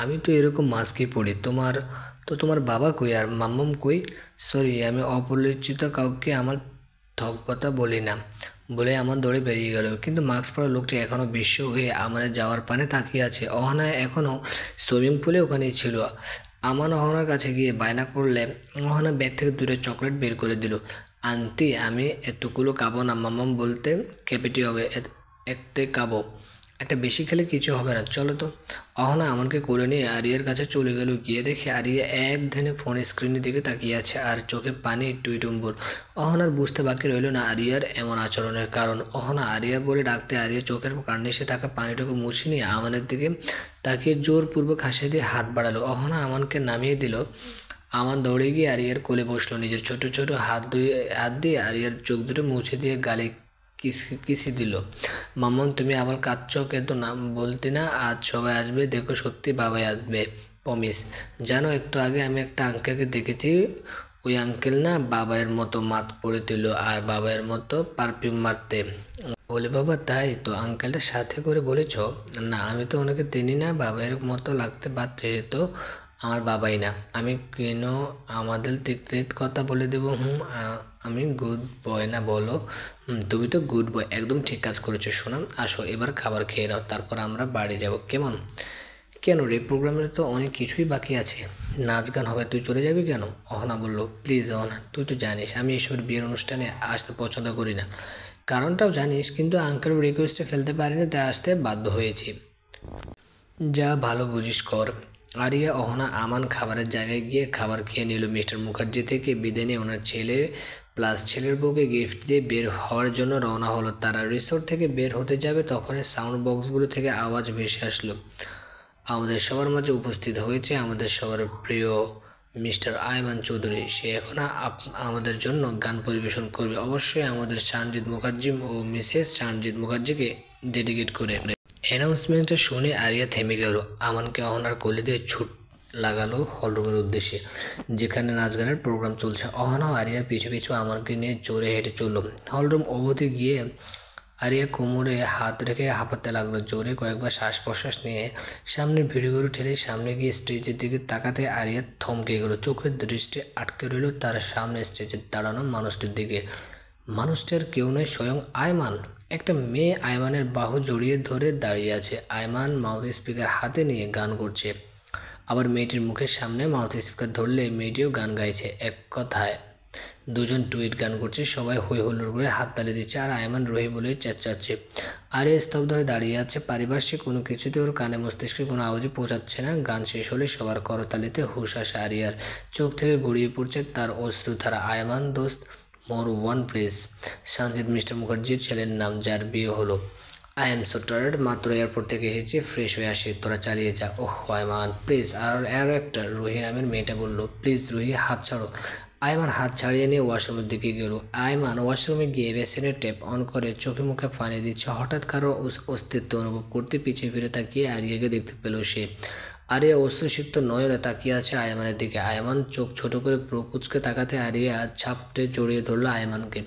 আমি তো এরকম মাস্কই পরি। তোমার বাবা কই আর মাম্মাম কই? সরি, আমি অপরিচিত কাউকে আমার থকপতা বলি না বলে আমার দৌড়ে বেরিয়ে গেল। কিন্তু মাস্ক পরা লোকটি এখনও বিশ্ব হয়ে আমার যাওয়ার পানে তাকিয়ে আছে। অহনা এখনও সুইমিং পুলে ওখানেই ছিল। আমান অহনার কাছে গিয়ে বায়না করলে অহনা ব্যাগ থেকে দুটো চকলেট বের করে দিল। আন্টি, আমি এতগুলো খাবো না। মাম্মাম বলতে ক্যাপিটি হবে, একতে খাবো। একটা বেশি খেলে কিছু হবে না, চলো তো। অহনা আমাকে কোলে নিয়ে আরিয়ার কাছে চলে গেল। গিয়ে দেখে আরিয়া এক ধ্যানে ফোনের স্ক্রিনের দিকে তাকিয়ে আছে আর চোখে পানি টুইটুম্বুর। অহনার বুঝতে বাকি রইল না আরিয়ার এমন আচরণের কারণ। অহনা আরিয়া বলে ডাকতে আরিয়া চোখের কার্নিশে থাকা পানিটুকু মুছে নিয়ে আমানের দিকে তাকিয়ে জোরপূর্বক হাসি দিয়ে হাত বাড়ালো। অহনা আমানকে নামিয়ে দিল। আমান দৌড়ে গিয়ে আরিয়ার কোলে বসলো। নিজের ছোট ছোট হাত দিয়ে আরিয়ার চোখ দুটো মুছে দিয়ে গালে কিসি দিল। মামন, তুমি আবার কাঁদছো কেন? না বলতি না আজ সবাই আসবে? দেখো, সত্যি বাবাই আসবে, প্রমিস। জানো, একটু আগে আমি একটা আঙ্কেলকে দেখেছি। ওই আঙ্কেল না বাবাইয়ের মতো মাত পরে দিল আর বাবাইয়ের মতো পারফিউম মারতে। বলে, বাবা তাই তো? আঙ্কেলটার সাথে করে বলেছ? না, আমি তো ওনাকে চিনি না। বাবাইয়ের মতো লাগতে পারছে তো আমার বাবাই না। আমি কেন আমাদের তিক্ত কথা বলে দেবো? আমি গুড বয় না বলো? তুমি তো গুড বয়, একদম ঠিক কাজ করেছো সোনা। আসো এবার খাবার খেয়ে নাও, তারপর আমরা বাড়ি যাব, কেমন? কেন রে, প্রোগ্রামের তো অনেক কিছুই বাকি আছে। নাচ গান হবে, তুই চলে যাবি কেন? অহনা বলল, প্লিজ অহনা, তুই তো জানিস আমি এসবের বিয়ের অনুষ্ঠানে আসতে পছন্দ করি না। কারণটাও জানিস, কিন্তু আঙ্কেল রিকোয়েস্টে ফেলতে পারিনি, তাই আসতে বাধ্য হয়েছি। যা ভালো বুঝিস কর। আরিয়া, অহনা, আমান খাবারের জায়গায় গিয়ে খাবার খেয়ে নিল। মিস্টার মুখার্জি থেকে বিদায় নিয়ে ওনার ছেলে প্লাস ছেলের বউকে গিফট দিয়ে বের হওয়ার জন্য রওনা হলো। তারা রিসোর্ট থেকে বের হতে যাবে তখনই সাউন্ড বক্সগুলো থেকে আওয়াজ ভেসে আসলো। আমাদের সবার মাঝে উপস্থিত হয়েছে আমাদের সবার প্রিয় মিস্টার আয়মান চৌধুরী। সে এখন আমাদের জন্য গান পরিবেশন করবে, অবশ্যই আমাদের চারণজিৎ মুখার্জি ও মিসেস চারণজিৎ মুখার্জিকে ডেডিকেট করে। অ্যানাউন্সমেন্টটা শুনে আরিয়া থেমে গেল। আমানকে অহনার কোলে দিয়ে ছুট লাগালো হলরুমের উদ্দেশ্যে, যেখানে নাচ গানের প্রোগ্রাম চলছে। অহনাও আরিয়ার পিছু পিছু আমানকে নিয়ে জোরে হেঁটে চলল। হলরুম অবধি গিয়ে আরিয়া কোমরে হাত রেখে হাঁপাতে লাগলো। জোরে কয়েকবার শ্বাস প্রশ্বাস নিয়ে সামনের ভিডিওগুলো ঠেলে সামনে গিয়ে স্টেজের দিকে তাকাতে আরিয়া থমকে গেল। চোখের দৃষ্টি আটকে রইল তার সামনে স্টেজে দাঁড়ানো মানুষটির দিকে। মানুষটার কেউ নয়, স্বয়ং আয়মান। একটা মেয়ে আয়মানের বাহু জড়িয়ে ধরে দাঁড়িয়ে আছে। আয়মান মাউথ স্পিকার হাতে নিয়ে গান করছে। আবার মেয়েটির মুখের সামনে মাউথ স্পিকার ধরলে মেয়েটিও গান গাইছে। এক কথায় দুজন টুইট গান করছে। সবাই হই হুল্লোড় করে হাততালি দিচ্ছে আর আয়মান রহি বলে চেঁচাচ্ছে। আরে স্তব্ধ হয়ে দাঁড়িয়ে আছে। পারিপার্শ্বিক কোনো কিছুতে ওর কানে মস্তিষ্কে কোনো আওয়াজই পৌঁছাচ্ছে না। গান শেষ হলে সবার করতালিতে হুশ আসে আরিয়ার। চোখ থেকে গড়িয়ে পড়ছে তার অশ্রুধারা। আয়মান দোস্ত, more one please. Sanjit mister মুখার্জির ছেলের নাম, যার বিয়ে হলো। আই এম সো টায়ার্ড, মাত্র এয়ারপোর্ট থেকে এসেছি, ফ্রেশ হয়ে আসি, তোরা চালিয়ে যা। ওহ আয়মান প্লিজ। আর একটা রুহি নামের মেয়েটা বলল, প্লিজ রুহি, হাত ছাড়ো। আয়মান হাত ছাড়িয়ে নিয়ে ওয়াশরুমের দিকে গেল। আয়মান ওয়াশরুমে গিয়ে বেসিনের ট্যাপ অন করে চোখে মুখে পানি দিচ্ছে। হঠাৎ কারো অস্তিত্ব অনুভব করতে পিছিয়ে ফিরে তাকিয়ে আরিয়াকে দেখতে পেল সে। আরিয়া অশ্রুসিক্ত নয়নে তাকিয়ে আছে আয়মানের দিকে। আয়মান চোখ ছোট করে প্রকুচকে তাকাতে আরিয়া ঝাপটে জড়িয়ে ধরলো আয়মানকে।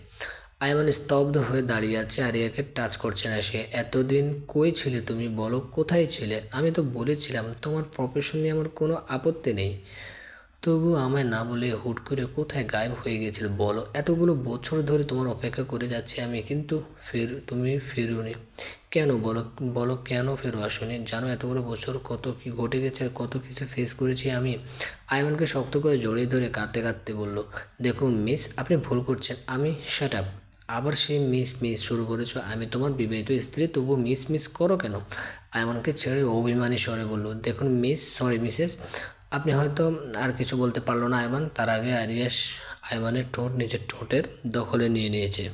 আয়মান স্তব্ধ হয়ে দাঁড়িয়ে আছে, আরিয়াকে টাচ করছে না সে। এতদিন কই ছিলে তুমি, বলো কোথায় ছিলে? আমি তো বলেছিলাম তোমার প্রফেশন নিয়ে আমার কোনো আপত্তি নেই, তবু আমায় না বলে হুট করে কোথায় গায়েব হয়ে গেছিল বলো? এতগুলো বছর ধরে তোমার অপেক্ষা করে যাচ্ছি আমি, কিন্তু তুমি ফেরোনি কেন? বলো বলো, কেন ফেরো আসনি? জানো এতগুলো বছর কত কি ঘটে গেছে, কত কিছু ফেস করেছি আমি। আয়মানকে শক্ত করে জড়িয়ে ধরে কাঁদতে কাঁদতে বলল, দেখুন মিস, আপনি ভুল করছেন। আমি শাট আপ। আবার সে মিস মিস শুরু করেছো। আমি তোমার বিবাহিত স্ত্রী, তবু মিস মিস করো কেন? আয়মানকে ছেড়ে অভিমানী স্বরে বলল, দেখুন মিস, সরি মিসেস। আপনি হয়তো আর কিছু বলতে পারলো না আয়মান। তার আগে আরিয়াস আয়মানের ঠোঁট নিজের ঠোঁটের দখলে নিয়ে নিয়েছে।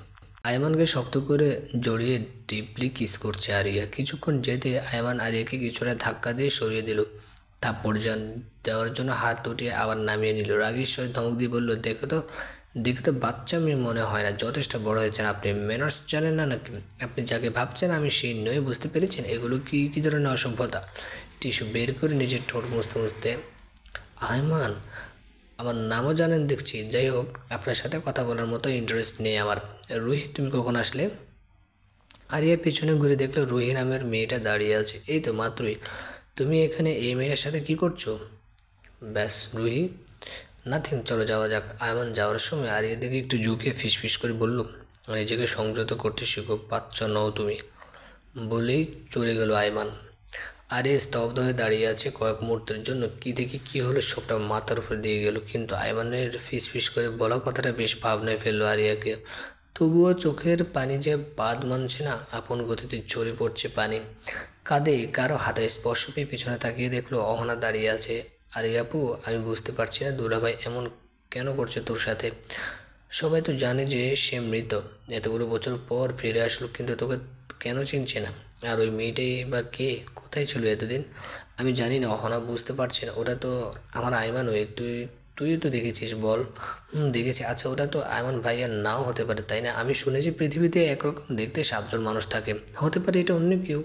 আয়মানকে শক্ত করে জড়িয়ে ডিপলি কিস করছে আরিয়া। কিছুক্ষণ যেতে আয়মান আরিয়াকে কিছুটা ধাক্কা দিয়ে সরিয়ে দিল। থাপ্পড় দেওয়ার জন্য হাত উঠিয়ে আবার নামিয়ে নিল। রাগের স্বরে ধমক দিয়ে বলল, দেখে তো বাচ্চা মেয়ে মনে হয় না, যথেষ্ট বড় হয়েছেন আপনি। ম্যানার্স জানেন না নাকি? আপনি যাকে ভাবছেন আমি সেই নই, বুঝতে পেরেছেন? এগুলো কি ধরনের অসভ্যতা? টিস্যু বের করে নিজের ঠোঁট মুছতে মুছতে, আয়মান, আমার নামও জানেন দেখছি। যাই হোক, আপনার সাথে কথা বলার মতো ইন্টারেস্ট নেই আমার। রুহি, তুমি কখন আসলে? আরিয়া পেছনে ঘুরে দেখলো রুহি নামের মেয়েটা দাঁড়িয়ে আছে। এই তো মাত্রই। তুমি এখানে এই মেয়ের সাথে কি করছো? ব্যাস রুহি, নাথিং, চলো যাওয়া যাক। আয়মান যাওয়ার সময় আরিয়ার দিকে একটু ঝুঁকে ফিসফিস করে বলল, নিজেকে সংযত করতে শিখো, বাচ্চা নও তুমি। বলেই চলে গেল আয়মান। আরিয়া স্তব্ধ হয়ে দাঁড়িয়ে আছে কয়েক মুহূর্তের জন্য। কী থেকে কী হলো সবটা মাথার উপর দিয়ে গেল, কিন্তু আয়মানের ফিসফিস করে বলা কথাটা বেশ ভাবনায় ফেললো আরিয়াকে। তবুও চোখের পানি যে বাদ মানছে না, আপন গতিতে ঝরে পড়ছে পানি। কাঁধে কারো হাতের স্পর্শ পেয়ে পেছনে তাকিয়ে দেখলো অহনা দাঁড়িয়ে আছে। আরে আপু, আমি বুঝতে পারছি না দুলাভাই এমন কেন করছে তোর সাথে। সবাই তো জানে যে সে মৃত, এতগুলো বছর পর ফিরে আসলো, কিন্তু তোকে কেন চিনছে না? আর ওই মেয়েটাই বা কে, কোথায় ছিল এতদিন? আমি জানি না অহনা, বুঝতে পারছি না। ওটা তো আমার আইমান হয়ে, তুই তো দেখেছিস বল। দেখেছি। আচ্ছা, ওটা তো আয়মান ভাইয়া নাও হতে পারে, তাই না? আমি শুনেছি পৃথিবীতে একরকম দেখতে 7 জন মানুষ থাকে, হতে পারে এটা অন্য কেউ।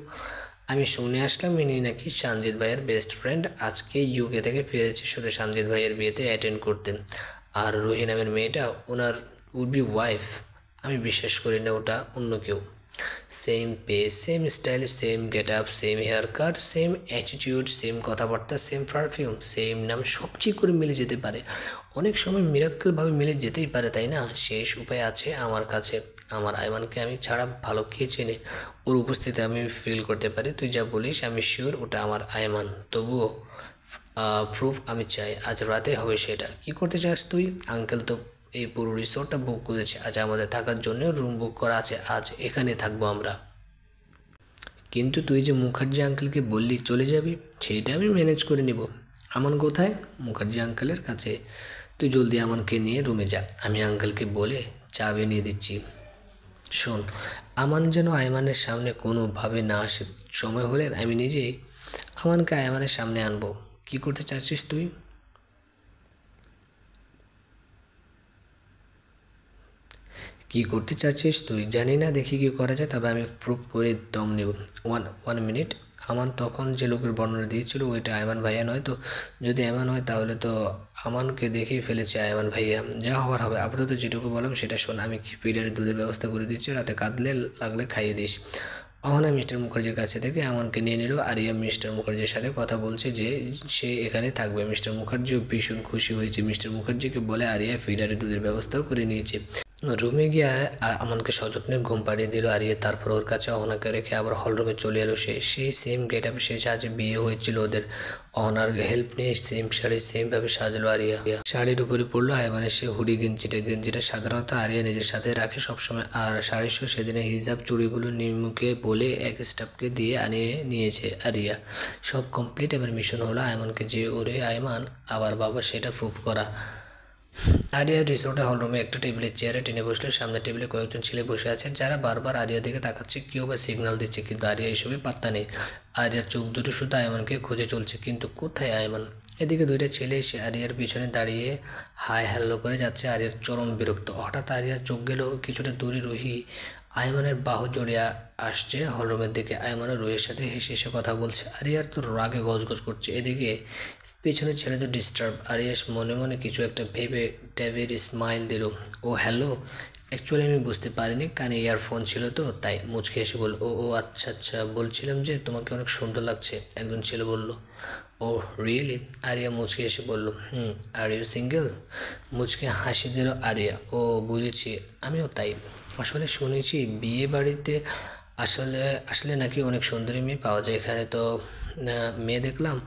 আমি শুনে আসলাম ইনি নাকি সঞ্জিত ভাইয়ের বেস্ট ফ্রেন্ড, আজকে ইউকে থেকে ফিরেছে শুধু সঞ্জিত ভাইয়ের বিয়েতে অ্যাটেন্ড করতেন। আর রুহি নামের মেয়েটা ওনার উড বি ওয়াইফ। আমি বিশ্বাস করি না ওটা অন্য কেউ। Same pace, same style, same get up, same hair cut, same attitude, same কথাবার্তা, সেম পারফিউম, সেম নাম, সব ঠিক করে মিলে যেতে পারে। অনেক সময় মিরাক্কেলভাবে মিলে যেতেই পারে, তাই না? শেষ উপায় আছে আমার কাছে। আমার আয়মানকে আমি ছাড়া ভালো কে চেনে? ওর উপস্থিতি আমি ফিল করতে পারি। তুই যা বলিস আমি শিওর ওটা আমার আয়মান। তবুও প্রুফ আমি চাই, আজ রাতে হবে সেটা। কি করতে চাস তুই? আঙ্কেল তো এই পুরো রিসোর্টটা বুক করেছে, আজ আমাদের থাকার জন্য রুম বুক করা আছে, আজ এখানে থাকবো আমরা। কিন্তু তুই যে মুখার্জি আঙ্কেলকে বললি চলে যাবি, সেটা আমি ম্যানেজ করে নিব। আমান কোথায়? মুখার্জি আঙ্কেলের কাছে। তুই জলদি আমানকে নিয়ে রুমে যা, আমি আঙ্কেলকে বলে চাবি নিয়ে দিচ্ছি। শোন, আমান যেন আয়মানের সামনে কোনোভাবে না আসে। সময় হলে আমি নিজেই আমানকে আয়মানের সামনে আনবো। কি করতে চাচ্ছিস তুই? কি করতে চাচ্ছিস তুই? জানি না, দেখি কি করা যায়, তবে আমি প্রুফ করে দম নেব। One minute. আমান তখন যে লোকের বর্ণনা দিয়েছিল ওইটা আয়মান ভাইয়া নয় তো? যদি এমন হয় তাহলে তো আমানকে দেখেই ফেলেছে আয়মান ভাইয়া। যা হওয়ার হবে। আপাতত যেটুকু বললাম সেটা শোন। আমি ফিডারের দুধের ব্যবস্থা করে দিচ্ছি, রাতে কাঁদলে লাগলে খাইয়ে দিস। অহনা মিস্টার মুখার্জির কাছে থেকে আমানকে নিয়ে নিল। আরিয়া মিস্টার মুখার্জির সাথে কথা বলছে যে সে এখানে থাকবে। মিস্টার মুখার্জিও ভীষণ খুশি হয়েছে। মিস্টার মুখার্জিকে বলে আরিয়া ফিডারের দুধের ব্যবস্থাও করে নিয়েছে। রুমে গিয়ে আমানকে সযত্নে ঘুম পাড়িয়ে দিল আরিয়া। তারপর ওর কাছে অহনাকে রেখে আবার হল রুমে চলে এলো সে। সেই সেম গেট আপে সে আজ বিয়ে হয়েছিল ওদের। অহনার হেল্প নিয়ে সেম শাড়ি সেমভাবে সাজলো আরিয়া। শাড়ির উপরে পড়লো আয়মানের সে হুডি গেঞ্জিটা সাধারণত আরিয়া নিজের সাথে রাখে সবসময়। আর শাড়ির সহ সেদিনে হিজাব চুড়িগুলো নিমুকে বলে এক স্টাফকে দিয়ে আনিয়ে নিয়েছে আরিয়া। সব কমপ্লিট। এবার মিশন হলো আয়মানকে যে ওরে আয়মান আবার বাবা সেটা প্রুভ করা। আরিয়া রিসোর্টের হলরুমে একটা টেবিলের চেয়ারে টেনে বসলো। সামনে টেবিলে কয়েকজন ছেলে বসে আছে যারা বারবার আরিয়ার দিকে তাকাচ্ছে, কেউ বা সিগন্যাল দিচ্ছে, কিন্তু আরিয়া এসবে পাত্তা নেই। আরিয়ার চোখ দুটো শুধু আয়মানকে খুঁজে চলছে, কিন্তু কোথায় আয়মান? এদিকে দুইটা ছেলে এসে আরিয়ার পিছনে দাঁড়িয়ে হাই হ্যালো করে যাচ্ছে। আরিয়ার চরম বিরক্ত। হঠাৎ আরিয়ার চোখ গেল কিছুটা দূরে রুহি আয়মানের বাহু জড়িয়ে আসছে হলরুমের দিকে। আয়মানের রুহির সাথে হেসে হেসে কথা বলছে। আরিয়ার তো রাগে গজগজ করছে। এদিকে পেছনের ছেলেদের ডিস্টার্ব। আরিয়াস মনে মনে কিছু একটা ভেবে ডেভিড স্মাইল দিল। ও হ্যালো, অ্যাকচুয়ালি আমি বুঝতে পারিনি, কানে ইয়ারফোন ছিল তো তাই। মুচকে এসে বলল, ও ও আচ্ছা আচ্ছা, বলছিলাম যে তোমাকে অনেক সুন্দর লাগছে, একজন ছেলে বলল। ও রিয়েলি? আরিয়া মুচকে এসে বলল, আর ইউ সিঙ্গেল? মুচকে হাসি দিল আরিয়া। ও বুঝেছি, আমিও তাই। আসলে শুনেছি বিয়ে বাড়িতে আসলে আসলে নাকি অনেক সুন্দরী মেয়ে পাওয়া যায়। এখানে তো মেয়ে দেখলাম,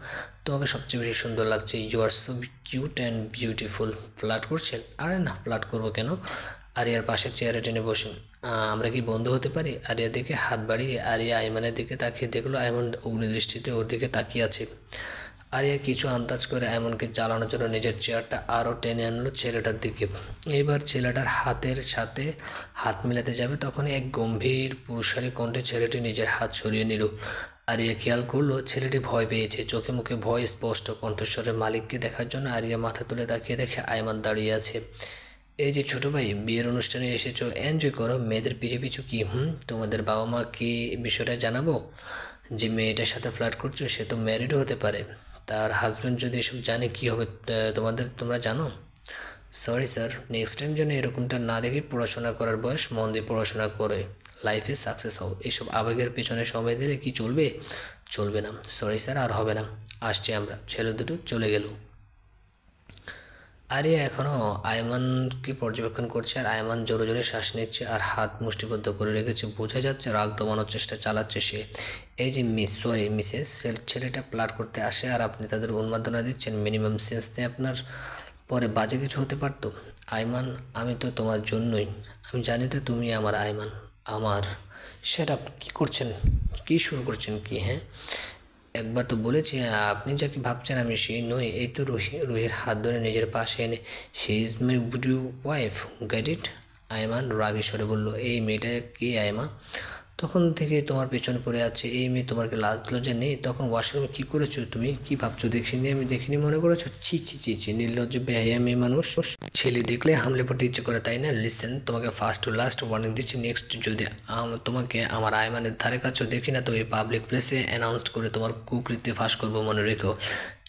তোমাকে সবচেয়ে বেশি সুন্দর লাগছে। You are so cute and beautiful. Flirt করছেন? আরে না, ফ্লার্ট করবো কেন? আরিয়ার পাশে চেয়ারে টেনে বসে, আমরা কি বন্ধু হতে পারি? আরিয়ার দিকে হাত বাড়িয়ে আরিয়া আইমানের দিকে তাকিয়ে দেখলো আইমান অগ্নিদৃষ্টিতে ওর দিকে তাকিয়ে আছে। আরিয়া কিছু আন্দাজ করে আইমনকে জ্বালানোর জন্য নিজের চেয়ারটা আরও টেনে আনলো ছেলেটার দিকে। এবার ছেলেটার হাতের সাথে হাত মেলাতে যাবে, তখনই এক গম্ভীর পুরুষালী কণ্ঠে ছেলেটি নিজের হাত সরিয়ে নিল। আরিয়া খেয়াল করলো ছেলেটি ভয় পেয়েছে, চোখে মুখে ভয় স্পষ্ট। কণ্ঠস্বরে মালিককে দেখার জন্য আরিয়া মাথা তুলে তাকিয়ে দেখে আইমান দাঁড়িয়ে আছে। এই যে ছোটো ভাই, বিয়ের অনুষ্ঠানে এসেছো, এনজয় করো। মেয়েদের পিছু পিছু কি তোমাদের বাবা মা কি বিষয়টা জানাবো? যে মেয়েটার সাথে ফ্লার্ট করছো সে তো ম্যারিডও হতে পারে। তার হাজব্যান্ড যদি এসব জানে কি হবে তোমরা জানো? সরি স্যার, নেক্সট টাইম যেন এরকমটা না দেখি। পড়াশোনা করার বয়স, মন দিয়ে পড়াশোনা করে লাইফে সাকসেস হও। এসব আবেগের পেছনে সময় দিলে কি চলবে? চলবে না, সরি স্যার, আর হবে না, আসছি আমরা। ছেলে দুটো চলে গেল। আরিয়া এখনও আয়মানকে পর্যবেক্ষণ করছে, আর আয়মান জোরে জোরে শ্বাস নিচ্ছে আর হাত মুষ্টিবদ্ধ করে রেখেছে। বোঝা যাচ্ছে রাগ দমানোর চেষ্টা চালাচ্ছে সে। এই যে মিসেস, ছেলেটা ফ্লার্ট করতে আসে আর আপনি তাদের উন্মাদনা দিচ্ছেন, মিনিমাম সেন্স নেই আপনার? পরে বাজে কিছু হতে পারতো। আয়মান, আমি তো তোমার জন্যই, আমি জানি তো তুমি আমার আয়মান, আমার। সেটা কী করছেন, কী শুরু করছেন কি? হ্যাঁ, একবার তো বলেছি আপনি যাকে ভাবছেন আমি সেই নই। এই তো রুহির হাত ধরে নিজের পাশে এনে, she is my Woody wife, get it? Ayman রাগী স্বরে বলল, এই মেয়েটা কে আয়মা? তখন থেকে তোমার পেছনে পড়ে আছে এই মেয়ে, তোমার কি লাজ লজ্জা নেই? তখন ওয়াশরুমে কী করেছো তুমি? কি ভাবছো দেখিনি আমি? দেখিনি মনে করেছো? ছি ছি ছি ছি, নির্লজ্জ বেহায়া মেয়ে মানুষ। ছেলে দেখলে হামলে পড়তে ইচ্ছে করে, তাই না? লিসেন, তোমাকে ফার্স্ট টু লাস্ট ওয়ার্নিং দিচ্ছি, নেক্সট যদি তোমাকে আমার আয়মানের ধারে কাছেও দেখি না তো এই পাবলিক প্লেসে অ্যানাউন্সড করে তোমার কুকৃতি ফাঁস করবো, মনে রেখো।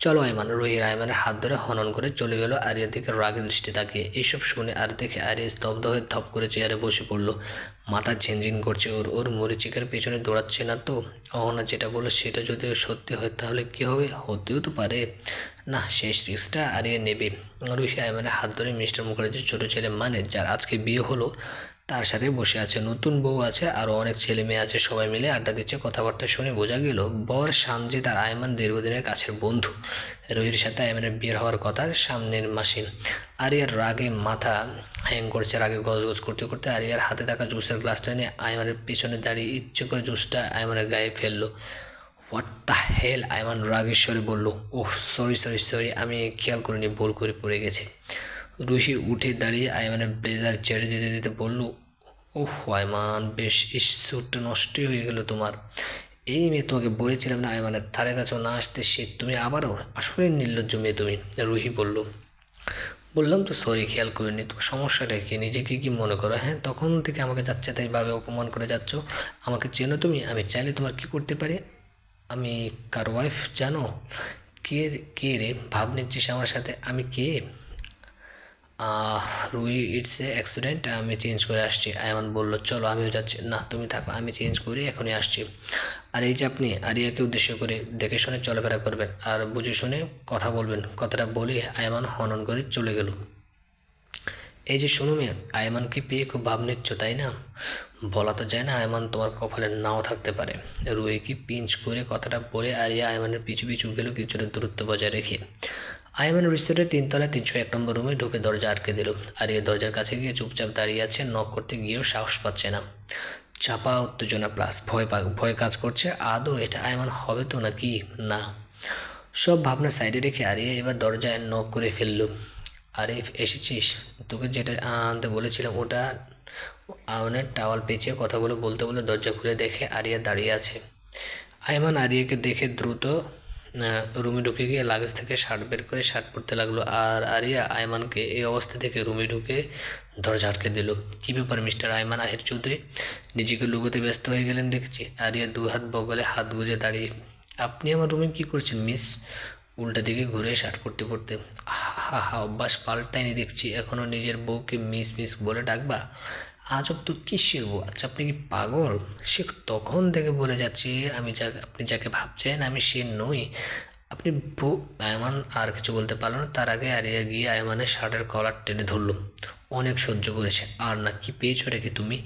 চলো আয়মান। রুহির আয়মানের হাত ধরে হনন করে চলে গেল, আরিয়ার দিকে রাগের দৃষ্টি তাকিয়ে। এইসব শুনে আর দেখে আরিয়া স্তব্ধ হয়ে ধপ করে চেয়ারে বসে পড়লো। মাথা ঝিনঝিন করছে ওর মরিচিকার পেছনে দৌড়াচ্ছে না তো? অহনা যেটা বললো সেটা যদি সত্যি হয় তাহলে কী হবে? হতেও তো পারে না, শেষ রিস্কটা আরিয়া নেবে। রুহি আয়মানের হাত ধরে মিস্টার মুখার্জির ছোটো ছেলে, মানে যার আজকে বিয়ে হলো, তার সাথে বসে আছে। নতুন বউ আছে, আরও অনেক ছেলে মেয়ে আছে, সবাই মিলে আড্ডা দিচ্ছে। কথাবার্তা শুনে বোঝা গেল বর সামজিদ আর আয়মান দীর্ঘদিনের কাছের বন্ধু। রুহির সাথে আয়মানের বিয়ের হওয়ার কথা সামনের মাসে। আরিয়ার রাগে মাথা হ্যাং করছে, রাগে গজগজ করতে করতে আরিয়ার হাতে থাকা জুসের গ্লাসটা নিয়ে আয়মানের পিছনে দাঁড়িয়ে ইচ্ছে করে জুসটা আয়মানের গায়ে ফেললো। What the hell? আয়মান রাগেশ্বরে বলল, ওহ সরি সরি সরি, আমি খেয়াল করিনি, ভুল করে পড়ে গেছে। রুহি উঠে দাঁড়িয়ে আয়মানের ব্লেজার ছেড়ে দিতে দিতে বলল, ওহ আয়মান, বেশ স্যুটটা নষ্টই হয়ে গেল তোমার। এই মেয়ে, তোমাকে বলেছিলাম না আয়মানের ধারে কাছেও না আসতে, সে তুমি আবারও? আসলে নির্লজ্জ মেয়ে তুমি। রুহি বলল, বললাম তো সরি, খেয়াল করিনি। তোমার সমস্যাটা কি? নিজেকে কি মনে করো? হ্যাঁ, তখন থেকে আমাকে যাচ্ছে তাইভাবে অপমান করে যাচ্ছ। আমাকে চেনো তুমি? আমি চাইলে তোমার কি করতে পারি? আমি কার ওয়াইফ জানো? কে? কে রে? ভাব নিচ্ছিস আমার সাথে? আমি কে? রুই, ইটস এ অ্যাক্সিডেন্ট, আমি চেঞ্জ করে আসছি। আয়মান বলল, চলো আমিও যাচ্ছি। না তুমি থাকো, আমি চেঞ্জ করে এখনই আসছি। আর এই যে আপনি আরিয়াকে উদ্দেশ্য করে দেখে শুনে চলাফেরা করবেন আর বুঝে শুনে কথা বলবেন। কথাটা বলে আয়মান হনন করে চলে গেল। এই যে শোনো মেয়ে, আয়মানকে পেয়ে খুব ভাব নিচ্ছ তাই না? বলা তো যায় না, আয়মান তোমার কপালে নাও থাকতে পারে। রুহিকে পিঞ্চ করে কথাটা বলে আরিয়া আয়মানের পিছু পিছু গেল, কিছুটা দূরত্ব বজায় রেখে। আয়মান রিসোর্টের 3তলায় 301 নম্বর রুমে ঢুকে দরজা আটকে দিল। আরিয়া দরজার কাছে গিয়ে চুপচাপ দাঁড়িয়ে আছে, নক করতে গিয়েও সাহস পাচ্ছে না। চাপা উত্তেজনা প্লাস ভয় কাজ করছে। আদৌ এটা আয়মান হবে তো নাকি না? সব ভাবনা সাইডে রেখে আরিয়া এবার দরজায় নক করে ফেলল। আরিফ, এসেছিস? তোকে যেটা আনতে বলেছিলাম ওটা। আয়নের টাওয়াল পেঁচিয়ে কথাগুলো বলতে বলে দরজা খুলে দেখে আরিয়া দাঁড়িয়ে আছে। আয়মান আরিয়াকে দেখে দ্রুত রুমে ঢুকে গিয়ে লাগেজ থেকে শার্ট বের করে শার্ট পরতে লাগলো। আর আরিয়া আয়মানকে এই অবস্থা থেকে রুমে ঢুকে দরজা আটকে দিল। কী ব্যাপার মিস্টার আয়মান আহির চৌধুরী? নিজেকে লুকোতে ব্যস্ত হয়ে গেলেন দেখছি। আরিয়া দু হাত বগলে হাত গুজে দাঁড়িয়ে, আপনি আমার রুমে কী করছেন মিস? উল্টা দিকে ঘুরে শার্ট পরতে পরতে, হা হা, অভ্যাস পাল্টায়নি দেখছি, এখনও নিজের বউকে মিস মিস বলে ডাকবা? আজব তো, কী শিখবো? আচ্ছা আপনি কি পাগল? সে তখন থেকে বলে যাচ্ছে আপনি যাকে ভাবছেন আমি সে নই। আপনি আয়মান আর কিছু বলতে পারলো না, তার আগে আরিয়া গিয়ে আয়মানের শার্টের কলার টেনে ধরলো। অনেক সহ্য করেছে আর না, কি পেয়েছো রেখে তুমি?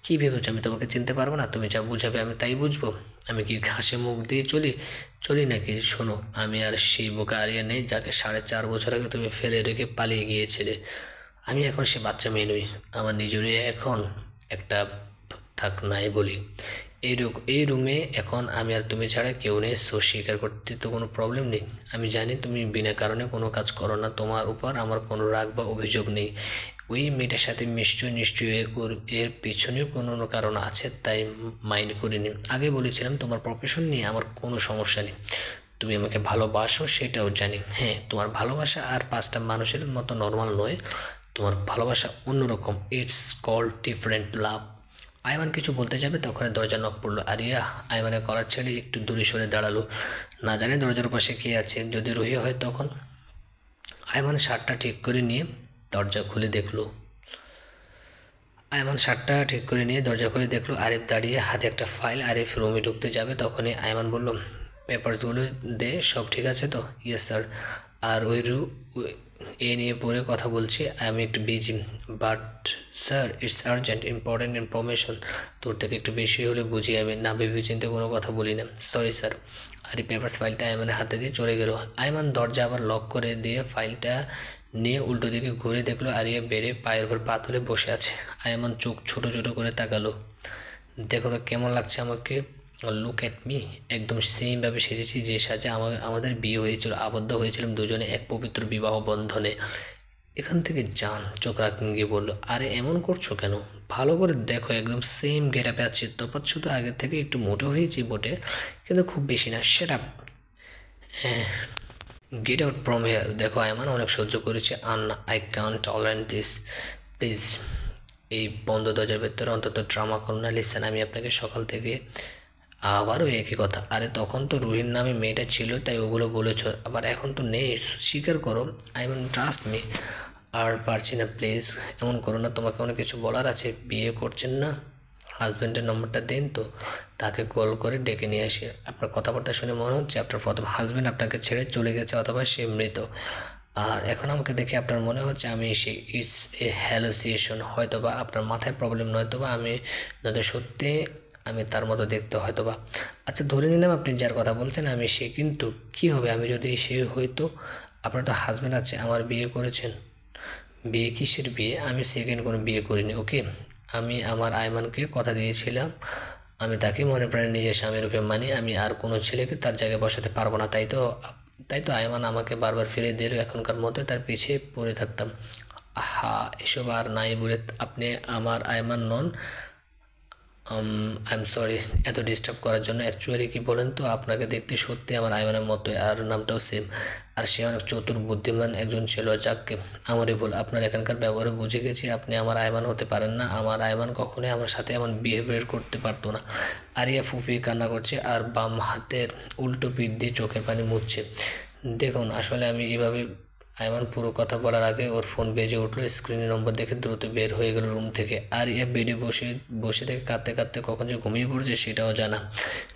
কী ভেবেছো আমি তোমাকে চিনতে পারবো না? তুমি যা বুঝাবে আমি তাই বুঝবো? আমি কি ঘাসে মুখ দিয়ে চলি নাকি? শোনো, আমি আর সেই বোকা আরিয়া নেই যাকে 4.5 বছর আগে তুমি ফেলে রেখে পালিয়ে গিয়েছিলে। আমি এখন সে বাচ্চা মেয়ে নই, আমার নিজেরই এখন একটা থাক নাই বলি। এই রুমে এখন আমি আর তুমি ছাড়া কেউ নেই, সো স্বীকার করতে তো কোনো প্রবলেম নেই। আমি জানি তুমি বিনা কারণে কোনো কাজ করো না, তোমার উপর আমার কোনো রাগ বা অভিযোগ নেই। ওই মেয়েটার সাথে নিশ্চয়ই এর পিছনেও কোনো কারণ আছে, তাই মাইন্ড করিনি। আগে বলেছিলাম তোমার প্রফেশন নিয়ে আমার কোনো সমস্যা নেই। তুমি আমাকে ভালোবাসো সেটাও জানি। হ্যাঁ, তোমার ভালোবাসা আর 5টা মানুষের মতো নর্মাল নয়, তোমার ভালোবাসা অন্যরকম, ইটস কল্ড ডিফারেন্ট লাভ। আয়মান কিছু বলতে যাবে তখন দরজা নক পড়লো। আরিয়া আয়মানের কলার ছেড়ে একটু দূরে সরে দাঁড়ালো। না জানে দরজার পাশে কে আছে, যদি রুহি হয় তখন। আয়মান শার্টটা ঠিক করে নিয়ে দরজা খুলে দেখলো। আরিফ দাঁড়িয়ে হাতে একটা ফাইল। আরিফ রুমে ঢুকতে যাবে তখনই আয়মান বলল, পেপারসগুলো দে, সব ঠিক আছে তো? Yes sir. আর এ নিয়ে পরে কথা বলছি, আমি একটু busy, but sir it's urgent important information. তোর থেকে একটু বেশি হলে বুঝি, আমি না ভেবে চিন্তে কোনো কথা বলি না। Sorry sir. আর এই পেপারস ফাইলটা আয়মানের হাতে দিয়ে চলে গেল। আয়মান দরজা আবার লক করে দিয়ে ফাইলটা নিয়ে উল্টো দিকে ঘুরে দেখলো আরিয়া বেড়ে পায়ের উপর পা তুলে বসে আছে। আয়মান চোখ ছোটো ছোটো করে তাকালো। দেখো তো কেমন লাগছে আমাকে, লুক অ্যাট মি। একদম সেমভাবে সেজেছি যে সাজে আমাদের বিয়ে হয়েছিল, আবদ্ধ হয়েছিলাম দুজনে এক পবিত্র বিবাহ বন্ধনে। এখান থেকে যান, চোখ রাখেন গিয়ে বললো। আরে এমন করছো কেন? ভালো করে দেখো, একদম সেম গেট আপে আছি, তফাৎ শুধু আগের থেকে একটু মোটো হয়েছি বটে, কিন্তু খুব বেশি না। Set up, get out from here. দেখো আয়মান, অনেক সহ্য করেছে, আর না, I can't tolerate this, please. এই বন্ধ দরজার ভেতরে অন্তত ড্রামা করো না। লিসেন, আমি আপনাকে সকাল থেকে আবারও একই কথা। আরে তখন তো রুহির নামে মেয়েটা ছিল তাই ওগুলো বলেছ, আবার এখন তো নেই, স্বীকার করো। I mean trust me. আর পারছি না, প্লিজ এমন করো না, তোমাকে অনেক কিছু বলার আছে। বিয়ে করছেন না? হাজব্যান্ডের নম্বরটা দিন তো, তাকে কল করে ডেকে নিয়ে আসি। আপনার কথাবার্তা শুনে মনে হচ্ছে আপনার প্রথম হাজব্যান্ড আপনাকে ছেড়ে চলে গেছে, অথবা সে মৃত। আর এখন আমাকে দেখে আপনার মনে হচ্ছে আমি সে, ইটস এ হ্যালোসিয়েশন। হয়তোবা আপনার মাথায় প্রবলেম, নয়তোবা আমি, নয়তো সত্যি আমি তার মতো দেখতে হয়তোবা। আচ্ছা ধরে নিলাম আপনি যার কথা বলছেন আমি সে, কিন্তু কি হবে আমি যদি সে হয়তো? আপনার তো হাজব্যান্ড আছে, আমার বিয়ে করেছেন। বিয়ে কিসের বিয়ে? আমি সেকেন্ড কোনো বিয়ে করিনি, ওকে? আমি আমার আয়মানকে কথা দিয়েছিলাম, আমি তাকে মনে প্রাণে নিজের স্বামীর রূপে মানি, আমি আর কোনো ছেলেকে তার জায়গায় বসাতে পারবো না। তাই তো আয়মান আমাকে বারবার ফিরে দিল, এখনকার মতো তার পিছিয়ে পড়ে থাকতাম। আহা, এসব আর নাই বলে আপনি আমার আয়মান নন। আই এম সরি এত ডিস্টার্ব করার জন্য। অ্যাকচুয়ালি কি বলেন তো, আপনাকে দেখতে সত্যি আমার আয়মানের মতোই, আর নামটাও সেম। আর সে অনেক চতুর বুদ্ধিমান একজন ছিল। যাকে আমারই ভুল, আপনার এখানকার ব্যবহারে বুঝে গেছি আপনি আমার আয়মান হতে পারেন না। আমার আয়মান কখনোই আমার সাথে এমন বিহেভিয়ার করতে পারতো না। আরিয়া ফুপিয়ে কান্না করছে আর বাম হাতের উল্টো পিঠ দিয়ে চোখের পানি মুছছে। দেখুন আসলে আমি এভাবে, আয়মান পুরো কথা বলার আগে ওর ফোন বেজে উঠলো। স্ক্রিনে নম্বর দেখে দ্রুত বের হয়ে গেল রুম থেকে। আর ইয়া বেডে বসে বসে থেকে কাঁদতে কাঁদতে কখন যে ঘুমিয়ে পড়েছে সেটাও জানা।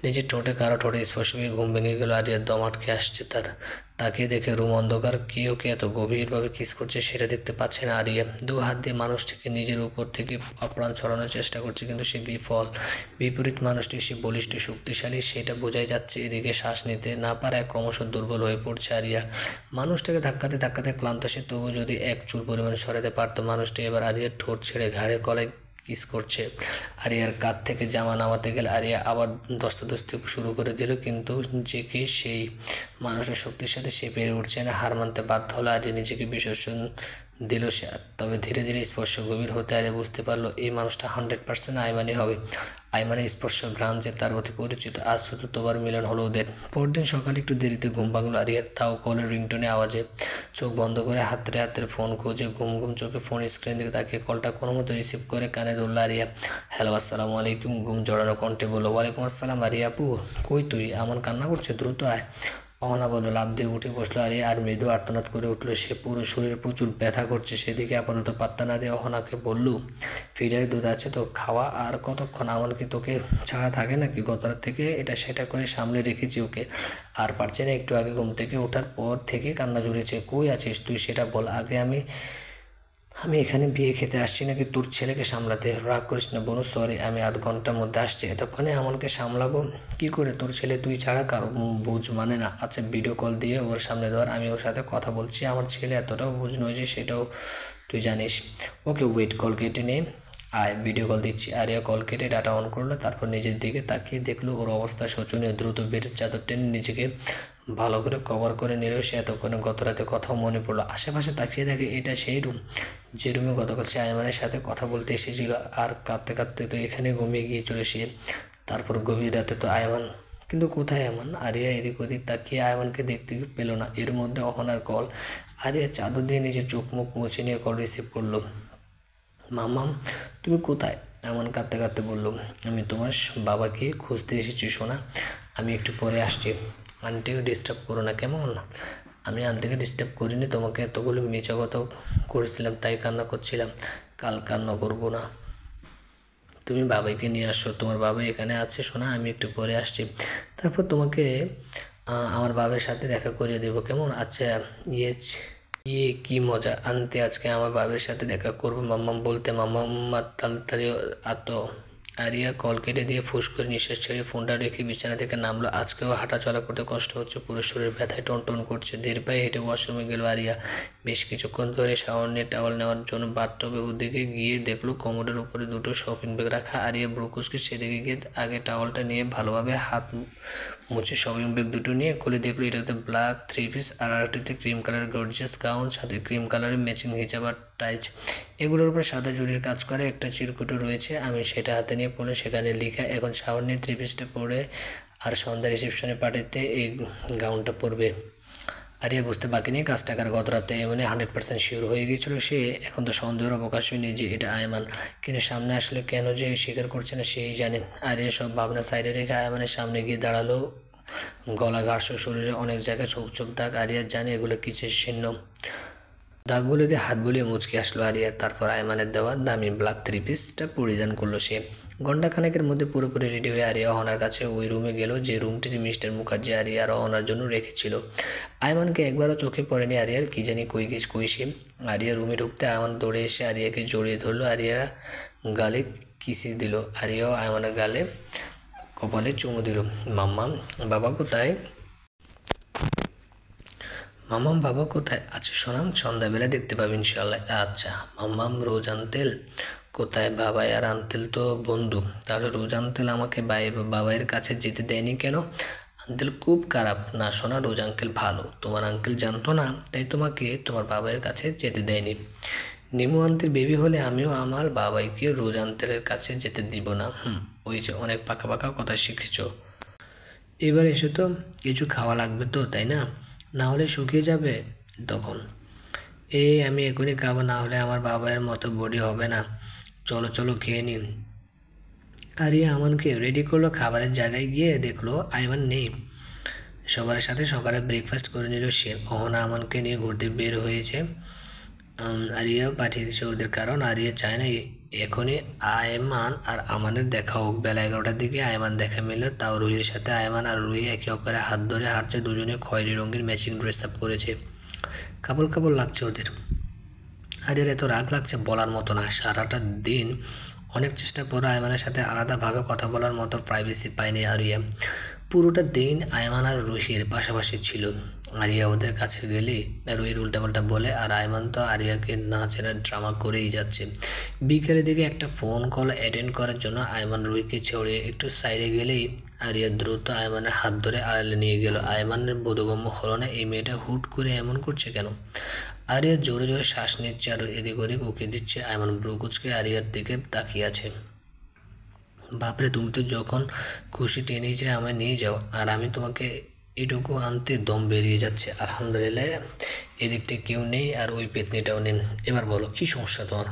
নিজের ঠোঁটে কারো ঠোঁটে স্পর্শ পেয়ে ঘুম ভেঙে গেল। আর ইয়ার দম আটকে আসছে তার। তাকিয়ে দেখে রুম অন্ধকার, কে ওকে এত গভীরভাবে কিস করছে সেটা দেখতে পাচ্ছে না। আরিয়া দু হাত দিয়ে মানুষটিকে নিজের উপর থেকে অপ্রাণ ছড়ানোর চেষ্টা করছে, কিন্তু সে বিফল। বিপরীত মানুষটি সে বলিষ্ঠ শক্তিশালী, সেটা বোঝাই যাচ্ছে। এদিকে শ্বাস নিতে না পারায় ক্রমশ দুর্বল হয়ে পড়ছে আরিয়া। মানুষটাকে ধাক্কাতে ধাক্কাতে ক্লান্ত সে, তবু যদি এক চুল পরিমাণ সরাতে পারতো। মানুষটি এবার আরিয়ার ঠোঁট ছেড়ে ঘাড়ে গলায় কিস করছে। আরিয়ার কাঁধ থেকে জামা নামাতে গেলে আরিয়া আবার ধস্তাধস্তি শুরু করে দিল, কিন্তু যে কি সেই মানুষের শক্তির সাথে সে পেরে উঠছে না। হার মানতে বাধ্য হলো আরিয়া, নিজেকে বিসর্জন দিল সে। তবে ধীরে ধীরে স্পর্শ গভীর হতে আরিয়া বুঝতে পারলো এই মানুষটা 100% আইমানি হবে। আইমানের স্পর্শ ঘ্রাণ যে তার অতি পরিচিত। আজ চতুর্থবার মিলন হলো ওদের। পরদিন সকালে একটু দেরিতে ঘুম ভাঙলো আরিয়ার, তাও কলের রিংটোনে আওয়াজে। চোখ বন্ধ করে হাতরে হাতের ফোন খুঁজে ঘুম ঘুম চোখে ফোন স্ক্রিন দিকে তাকিয়ে কলটা কোনো মতো রিসিভ করে কানে ধরল আরিয়া। হ্যালো, আসসালামু আলাইকুম। ঘুম জড়ানো কণ্ঠে বললো, ওয়ালাইকুম আসসালাম। আরিয়া আপু, কই তুই? এমন কান্না করছে, দ্রুত আয়। অহনা বলল। লাফ দিয়ে উঠে বসলো আরিয়া, আর মৃদু আর্তনাদ করে উঠলো সে। পুরো শরীর প্রচুর ব্যথা করছে। সেদিকে আপাতত পাত্তা না দিয়ে অহনাকে বলল, ফিডারে দুধ আছে তো, খাওয়া। আর কতক্ষণ? আমার কি তোকে ছাড়া থাকে নাকি? গত রাত থেকে এটা সেটা করে সামলে রেখেছি ওকে, আর পারছে না। একটু আগে ঘুম থেকে ওঠার পর থেকে কান্না জুড়েছে। কই আছিস তুই সেটা বল আগে। আমি এখানে বিয়ে খেতে আসছি নাকি তোর ছেলেকে সামলাতে? রাগ করিস না বোন, সরি, আমি আধ ঘন্টার মধ্যে আসছি। এতক্ষণে আমনকে সামলাবো কি করে? তোর ছেলে তুই ছাড়া কারো বুঝ মানে না। আচ্ছা ভিডিও কল দিয়ে ওর সামনে ধর, আমি ওর সাথে কথা বলছি। আমার ছেলে এতটাও বুঝ নয় যে সেটাও তুই জানিস। ওকে ওয়েট, কল কেটে নে, আয় ভিডিও কল দিচ্ছি। আরিয়া কল কেটে ডাটা অন করলো, তারপর নিজের দিকে তাকিয়ে দেখলো ওর অবস্থা শোচনীয়। দ্রুত বেডের চাদর টেনে নিজেকে ভালো করে কভার করে নিল সে। এতক্ষণে গত রাতে কথাও মনে পড়লো। আশেপাশে তাকিয়ে দেখে এটা সেই রুম যে রুমে গতকাল সে আয়মানের সাথে কথা বলতে এসেছিল। আর কাঁদতে কাঁদতে তো এখানে ঘুমিয়ে গিয়েছিল সে। তারপর গভীর রাতে তো আয়মান, কিন্তু কোথায় এমন? আরিয়া এদিক ওদিক তাকিয়ে আয়মানকে দেখতে পেল না। এর মধ্যে অহনার কল। আরিয়া চাদর দিয়ে নিজের চোখ মুখ মুছে নিয়ে কল রিসিভ করলো। মামাম, তুমি কোথায়? এমন কাঁদতে কাঁদতে বলল, আমি তোমার বাবাকে খুঁজতে এসেছি সোনা, আমি একটু পরে আসছি। আন্টিকে ডিস্টার্ব করো না কেমন? আমি আন্টিকে ডিস্টার্ব করিনি, তোমাকে এতগুলো মিছা কথা করেছিলাম তাই কান্না করছিলাম। কাল কান্না করবো না। তুমি বাবাইকে নিয়ে আসো, তোমার বাবা এখানে আছে শোনা, আমি একটু পরে আসছি, তারপর তোমাকে আমার বাবার সাথে দেখা করিয়ে দেবো, কেমন? আচ্ছা, ইয়ে কি মজা আনতে, আজকে আমার বাবার সাথে দেখা করবো মাম্মাম বলতে মাম্মা তাড়াতাড়ি আতো। আরিয়া কল কেটে দিয়ে ফুস করে নিঃশ্বাস ছেড়ে ফোনটা রেখে বিছানা থেকে নামলো। আজকেও হাঁটা চলা করতে কষ্ট হচ্ছে, পুরো শরীর ব্যথায় টনটন করছে। ধীর পায়ে হেঁটে ওয়াশরুমে গেল আরিয়া। বেশ কিছুক্ষণ ধরে শাওয়ার নিয়ে টাওয়াল নেওয়ার জন্য বাথটবে ওদিকে গিয়ে দেখলো কোমরের উপরে দুটো শপিং ব্যাগ রাখা। আরিয়া ব্রুকুসকে সেদিকে গিয়ে আগে টাওয়ালটা নিয়ে ভালোভাবে হাত মুছে শপিং ব্যাগ দুটো নিয়ে খুলে দেখলো এটাতে ব্ল্যাক 3 পিস আর আরেকটাতে ক্রিম কালারের গর্জিয়াস গাউন, সাথে ক্রিম কালারের ম্যাচিং হিজাব আর টাইচ। এগুলোর উপর সাদা জরির কাজ করে একটা চিরকুটো রয়েছে। আমি সেটা হাতে নিয়ে পড়ে সেখানে লেখা এখন শাওয়ার নিয়ে 3 পিসটা পরে আর সন্ধ্যা রিসেপশনে পাঠাতে এই গাউনটা পরবে। আরিয়া বুঝতে বাকি নেই কাজ টাকার গত রাতে এমনি 100% শিওর হয়ে গিয়েছিল সে। এখন তো সন্দেহের অবকাশই নেই যে এটা আয়মান, কিন্তু সামনে আসলে কেন যে স্বীকার করছে না সেই জানে। আরিয়া সব ভাবনা সাইডে রেখে আয়মানের সামনে গিয়ে দাঁড়ালো। গলা ঘাস, শরীরে অনেক জায়গায় ছোপ ছোপ দাগ। আরিয়া জানে এগুলো কিসের চিহ্ন। দাগগুলো দিয়ে হাত বুলিয়ে মুচকে আসলো আরিয়া। তারপর আয়মানের দেওয়া দামি ব্ল্যাক 3 পিসটা পরিধান করলো সে। ঘণ্টাখানেকের মধ্যে পুরোপুরি রেডি হয়ে আরিয়া অহনার কাছে ওই রুমে গেল যে রুমটিতে মিস্টার মুখার্জি আরিয়া আর অহনার জন্য রেখেছিল। আয়মানকে একবারও চোখে পড়েনি আরিয়ার, কি জানি কই সে। আরিয়া রুমে ঢুকতে আয়মান দৌড়ে এসে আরিয়াকে জড়িয়ে ধরলো। আরিয়া গালে কিসি দিল। আরিয়াও আয়মানের গালে কপালে চুমু দিল। মাম্মাম বাবা কোথায়? মাম্মাম বাবা কোথায় আছে সোনাম? সন্ধ্যাবেলা দেখতে পাবি ইনশাল্লাহ। আচ্ছা। মাম্মাম রোজ আঙ্কেল কোথায়? বাবাই আর আঙ্কেল তো বন্ধু। তাহলে রোজ আঙ্কেল আমাকে বাবাইয়ের কাছে যেতে দেয়নি কেন? আঙ্কেল খুব খারাপ না সোনা, রোজ আঙ্কেল ভালো। তোমার আঙ্কেল জানতো না তাই তোমাকে তোমার বাবাইয়ের কাছে যেতে দেয়নি। নিমু আন্টির বেবি হলে আমিও আমার বাবাইকে রোজ আঙ্কেলের কাছে যেতে দিব না। ওই যে অনেক পাকা পাকা কথা শিখেছো। এবার এসে তো কিছু খাওয়া লাগবে তো, তাই না? না হলে শুকিয়ে যাবে তখন। আমি এখনই খাবো, না হলে আমার বাবার মতো বডি হবে না। চলো চলো খেয়ে নিন। আরিয়া আমানকে রেডি করলো। খাবারের জায়গায় গিয়ে দেখলো আইমান নেই। সবার সাথে সকালে ব্রেকফাস্ট করে নিল সে। অহনা আমানকে নিয়ে ঘুরতে বের হয়েছে। আরিয়াও পাঠিয়ে দিচ্ছে ওদের, কারণ আরিয়া চায় না এখনই আয়মান আর আমানের দেখা হোক। বেলা 11টার দিকে আয়মান দেখা মিলল, তাও রুহির সাথে। আয়মান আর রুহি একে অপরের হাত ধরে হাঁটছে, দুজনে খয়েরি রঙের ম্যাচিং ড্রেস আপ পরেছে। কাপড় কাপড় লাগছে ওদের। আরিয়ার এত রাগ লাগছে বলার মতো না। সারাটা দিন অনেক চেষ্টা করে আয়মানের সাথে আলাদাভাবে কথা বলার মতো প্রাইভেসি পায়নি আরিয়া। পুরোটা দিন আয়মান আর রুহির পাশাপাশি ছিল। আরিয়া ওদের কাছে গেলে রুহির উল্টাপাল্টা বলে, আর আয়মান তো আরিয়াকে না চেনার ড্রামা করেই যাচ্ছে। বিকেলের দিকে একটা ফোন কল অ্যাটেন্ড করার জন্য আয়মান রুহিকে ছড়িয়ে একটু সাইডে গেলেই আরিয়া দ্রুত আয়মানের হাত ধরে আড়ালে নিয়ে গেল। আয়মানের বোধগম্য হলো না এই মেয়েটা হুট করে এমন করছে কেন। আরিয়া জোরে জোরে শ্বাস নিচ্ছে আর এদিক ওদিক উঁকি দিচ্ছে। আয়মান ব্রুকুচকে আরিয়ার দিকে তাকিয়ে আছে। বাপরে, তুমি তো যখন খুশি টেনে হিচড়ে আমায় নিয়ে যাও, আর আমি তোমাকে এটুকু আনতে দম বেরিয়ে যাচ্ছে। আলহামদুলিল্লাহ এদিকটা কেউ নেই আর ওই পেতনিটাও নেই। এবার বলো কী সমস্যা তোমার?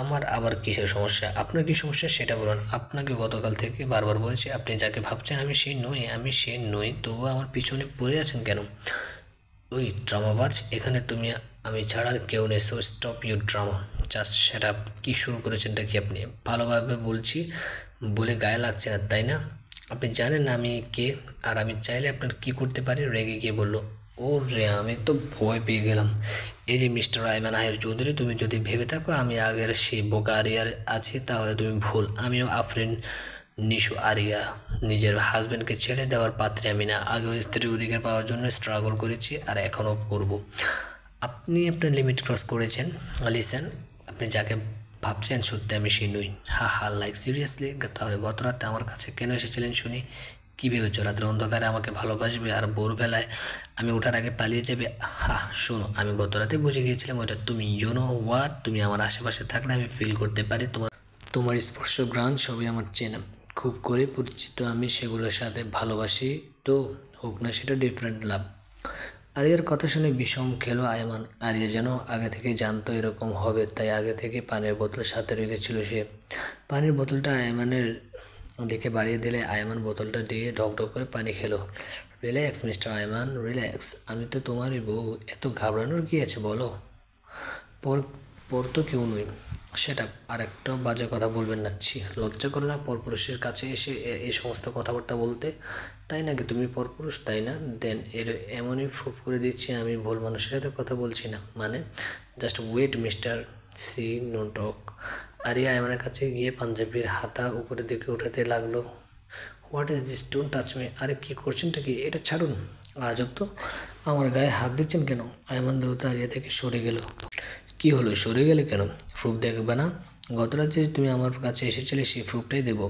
আমার আবার কিসের সমস্যা? আপনার কী সমস্যা সেটা বলুন। আপনাকে গতকাল থেকে বারবার বলেছি আপনি যাকে ভাবছেন আমি সে নই, তবুও আমার পিছনে পড়ে আছেন কেন? ওই ড্রামাবাজ, এখানে তুমি আমি ছাড়া আর কেউ নেই। So stop your drama. Just সেটা কী শুরু করেছেনটা কি আপনি? ভালোভাবে বলছি বলে গায়ে লাগছে না তাই না? আপনি জানেন না আমি কে, আর আমি চাইলে আপনার কি করতে পারি? রেগে গিয়ে বললো। ও রে, আমি তো ভয় পেয়ে গেলাম। এই যে মিস্টার আয়মান আহের চৌধুরী, তুমি যদি ভেবে থাকো আমি আগের সেই বোকা আরিয়ার আছি তাহলে তুমি ভুল। আমিও আফরিন নিশু আরিয়া, নিজের হাজব্যান্ডকে ছেড়ে দেওয়ার পাত্রে আমি না। আগেও স্ত্রীর অধিকার পাওয়ার জন্য স্ট্রাগল করেছি আর এখনও করব। আপনি আপনার লিমিট ক্রস করেছেন। লিসেন, আপনি যাকে ভাবছেন সত্যি আমি সেই নই। Like seriously? তাহলে গত রাতে আমার কাছে কেন এসেছিলেন শুনি? কী ভেবেছো রাতের অন্ধকারে আমাকে ভালোবাসবে আর ভোরবেলায় আমি ওঠার আগে পালিয়ে যাবে? শোনো, আমি গত রাতে বুঝে গিয়েছিলাম ওটা তুমি। হোয়াট, তুমি আমার আশেপাশে থাকলে আমি ফিল করতে পারি তোমার স্পর্শ, ঘ্রাণ সবই আমার চেনা। খুব করে পরিচিত আমি সেগুলোর সাথে। ভালোবাসি তো হোক না সেটা ডিফারেন্ট লাভ। আরিয়ার কথা শুনে বিষম খেলো আয়মান। আরিয়া যেন আগে থেকে জানতো এরকম হবে, তাই আগে থেকে পানির বোতল সাথে রেখেছিল সে। পানির বোতলটা আয়মানের দিকে বাড়িয়ে দিলে আয়মান বোতলটা দিয়ে ঢকঢক করে পানি খেলো। Relax mister Ayman, relax. আমি তো তোমারই বউ, এত ঘাবড়ানোর কী আছে বলো? পর তো কেউ নই। সেটা আর একটা বাজে কথা বলবেন না, ছি লজ্জা করে না পরপুরুষের কাছে এসে এই সমস্ত কথাবার্তা বলতে? তাই নাকি তুমি পরপুরুষ, তাই না? দেন এমনই প্রুফ করে দিচ্ছি আমি ভুল মানুষের সাথে কথা বলছি না। মানে just wait mister C, no talk. Aria আয়মানের কাছে গিয়ে পাঞ্জাবির হাতা উপরের দিকে উঠাতে লাগলো। What is this, don't touch me. আরে কী করছেনটা কি, এটা ছাড়ুন। আজব তো, আমার গায়ে হাত দিচ্ছেন কেন? আয়মান দ্রুত আরিয়া থেকে সরে গেল। কি হলো, সরে গেলে কেন? প্রুফ দেখবে না? গত রাতে যে তুমি আমার কাছে এসেছিলে সেই প্রুফটাই দেবো।